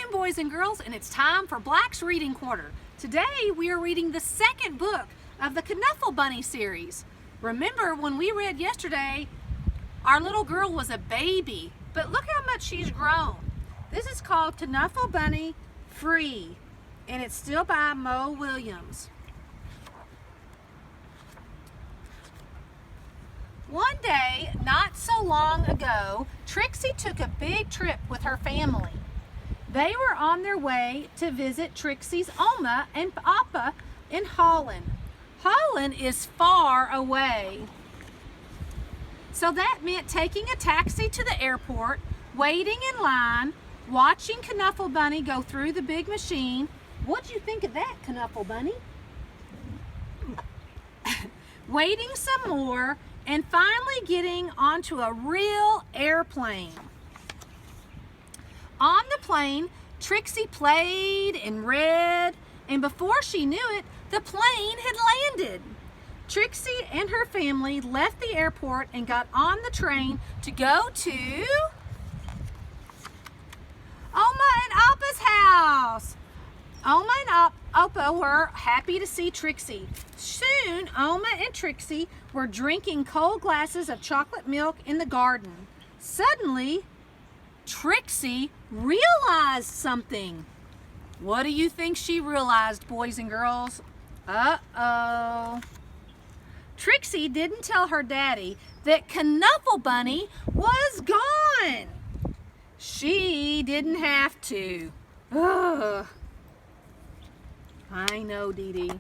morning, boys and girls, and it's time for Black's Reading Corner. Today we are reading the second book of the Knuffle Bunny series. Remember when we read yesterday, our little girl was a baby, but look how much she's grown. This is called Knuffle Bunny Free, and it's still by Mo Williams. One day, not so long ago, Trixie took a big trip with her family. They were on their way to visit Trixie's Oma and Appa in Holland. Holland is far away. So that meant taking a taxi to the airport, waiting in line, watching Knuffle Bunny go through the big machine. What'd you think of that, Knuffle Bunny? Waiting some more, and finally getting onto a real airplane. On the plane, Trixie played and read, and before she knew it, the plane had landed. Trixie and her family left the airport and got on the train to go to Oma and Appa's house. Oma and Appa were happy to see Trixie. Soon, Oma and Trixie were drinking cold glasses of chocolate milk in the garden. Suddenly, Trixie realized something. What do you think she realized, boys and girls? Uh-oh. Trixie didn't tell her daddy that Knuffle Bunny was gone. She didn't have to. Ugh. I know, Dee Dee.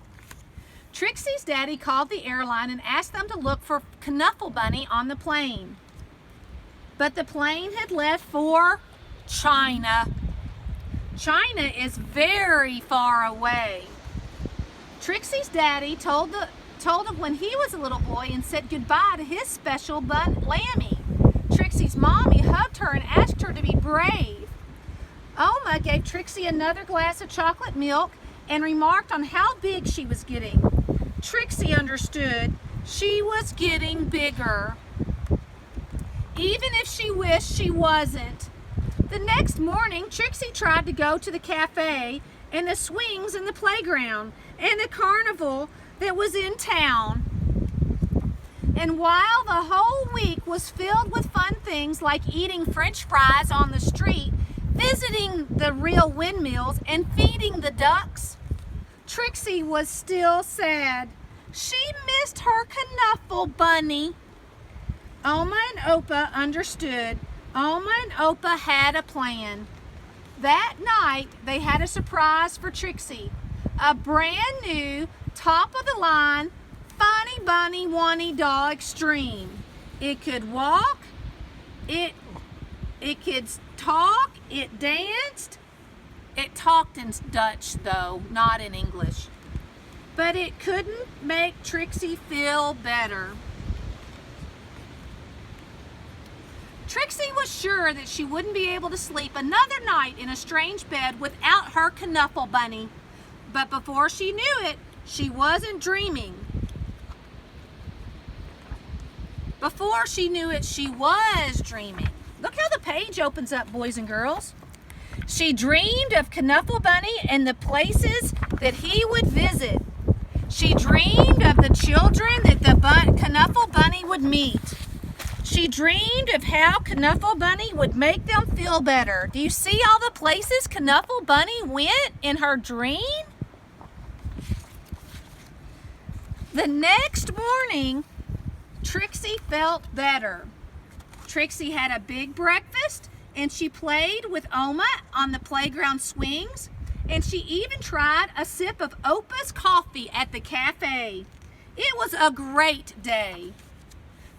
Trixie's daddy called the airline and asked them to look for Knuffle Bunny on the plane. But the plane had left for China. China is very far away. Trixie's daddy told him when he was a little boy and said goodbye to his special Lammy. Trixie's mommy hugged her and asked her to be brave. Oma gave Trixie another glass of chocolate milk and remarked on how big she was getting. Trixie understood she was getting bigger, even if she wished she wasn't. The next morning, Trixie tried to go to the cafe and the swings and the playground and the carnival that was in town. And while the whole week was filled with fun things like eating French fries on the street, visiting the real windmills, and feeding the ducks, Trixie was still sad. She missed her Knuffle Bunny. Oma and Appa understood. Oma and Appa had a plan. That night, they had a surprise for Trixie. A brand new, top-of-the-line, Funny Bunny Wanny Doll Extreme. It could walk, it could talk, it danced. It talked in Dutch, though, not in English. But it couldn't make Trixie feel better. Trixie was sure that she wouldn't be able to sleep another night in a strange bed without her Knuffle Bunny. But before she knew it, she wasn't dreaming. Before she knew it, she was dreaming. Look how the page opens up, boys and girls. She dreamed of Knuffle Bunny and the places that he would visit. She dreamed of the children that the Knuffle Bunny would meet. She dreamed of how Knuffle Bunny would make them feel better. Do you see all the places Knuffle Bunny went in her dream? The next morning, Trixie felt better. Trixie had a big breakfast, and she played with Oma on the playground swings, and she even tried a sip of Opa's coffee at the cafe. It was a great day.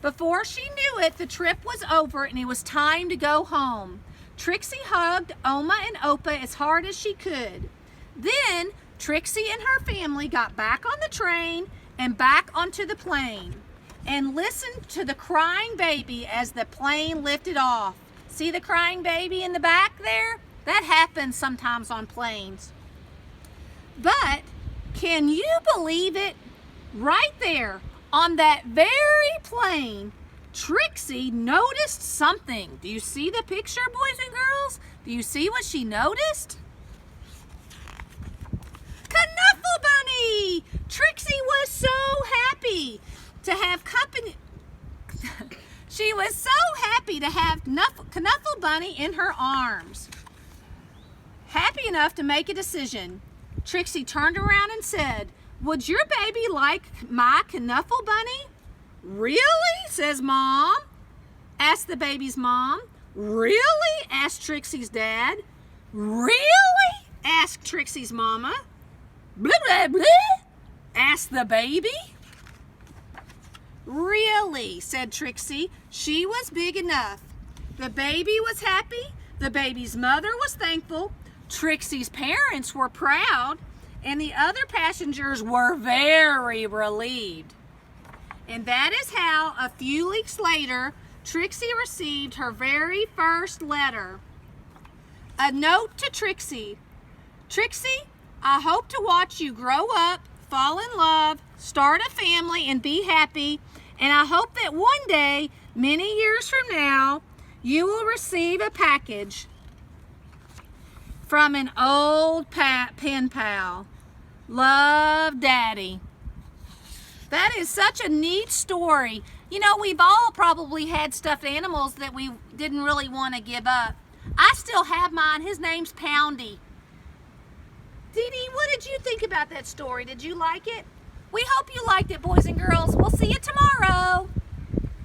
Before she knew it, the trip was over and it was time to go home. Trixie hugged Oma and Appa as hard as she could. Then Trixie and her family got back on the train and back onto the plane and listened to the crying baby as the plane lifted off. See the crying baby in the back there? That happens sometimes on planes. But can you believe it? Right there on that very plane, Trixie noticed something. Do you see the picture, boys and girls? Do you see what she noticed? Knuffle Bunny! Trixie was so happy to have company. She was so happy to have Knuffle Bunny in her arms. Happy enough to make a decision. Trixie turned around and said, "Would your baby like my Knuffle Bunny?" "Really?" says Mom. Asked the baby's mom. "Really?" asked Trixie's dad. "Really?" asked Trixie's mama. "Blah, blah, blah," asked the baby. "Really," said Trixie. She was big enough. The baby was happy. The baby's mother was thankful. Trixie's parents were proud. And the other passengers were very relieved. And that is how, a few weeks later, Trixie received her very first letter. A note to Trixie. "Trixie, I hope to watch you grow up, fall in love, start a family, and be happy. And I hope that one day, many years from now, you will receive a package from an old pen pal. Love, Daddy." That is such a neat story. You know, we've all probably had stuffed animals that we didn't really want to give up. I still have mine. His name's Poundy. Dee Dee, what did you think about that story? Did you like it? We hope you liked it, boys and girls. We'll see you tomorrow.